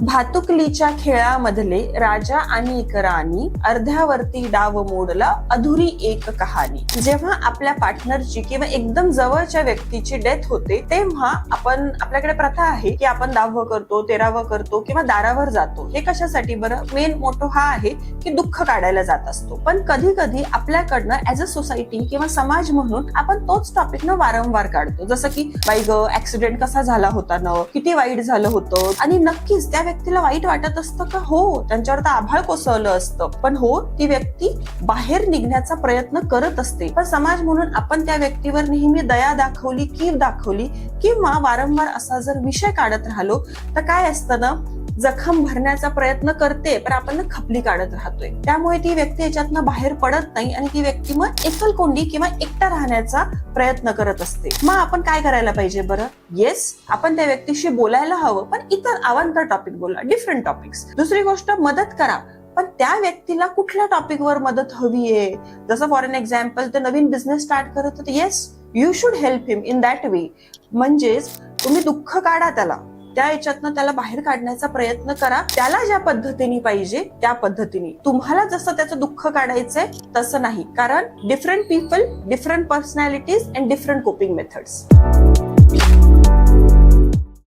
भातुकलीच्या खेळामधले राजा आणि एक राणी, अर्ध्यावरती डाव मोडला, अधुरी एक कहाणी. जेव्हा आपल्या पार्टनरची किंवा एकदम जवळच्या व्यक्तीची डेथ होते तेव्हा आपल्याकडे प्रथा आहे की आपण 10व करतो, 13व करतो किंवा दारावर जातो. हे कशासाठी बरं? मेन मोटो हा आहे की दुःख काढायला जात असतो. पण कधी कधी आपल्याकडनं ऍज अ सोसायटी किंवा समाज म्हणून आपण तोच टॉपिक न वारंवार काढतो. जसं की बाई ग, ऍक्सिडेंट कसा झाला होता न, किती वाईट झालं होतं. आणि नक्कीच त्या व्यक्तीला वाईट वाटत असतं का? हो, त्यांच्यावर तर आभाळ कोसळलं असतं. पण हो, ती व्यक्ती बाहेर निघण्याचा प्रयत्न करत असते. पण समाज म्हणून आपण त्या व्यक्तीवर नेहमी दया दाखवली, कीव दाखवली किंवा वारंवार असा जर विषय काढत राहिलो तर काय असतं ना, जखम भरण्याचा प्रयत्न करते पण आपण खपली काढत राहतोय. त्यामुळे ती व्यक्ती याच्यातनं बाहेर पडत नाही आणि ती व्यक्ती मग एकलकोंडी किंवा एकटा राहण्याचा प्रयत्न करत असते. मग आपण काय करायला पाहिजे बरं? येस, आपण त्या व्यक्तीशी बोलायला हवं, पण इतर अवांतर टॉपिक बोला, डिफरंट टॉपिक्स. दुसरी गोष्ट, मदत करा, पण त्या व्यक्तीला कुठल्या टॉपिकवर मदत हवी आहे? जसं फॉर एन एक्झाम्पल, ते नवीन बिझनेस स्टार्ट करत होते, yes, you should help him in that way. म्हणजेच तुम्ही दुःख काढा, त्या याच्यातनं त्याला बाहेर काढण्याचा प्रयत्न करा, त्याला ज्या पद्धतीने पाहिजे त्या पद्धतीने. तुम्हाला जसं त्याचं दुःख काढायचंय तसं नाही, कारण different people, different personalities and different coping methods.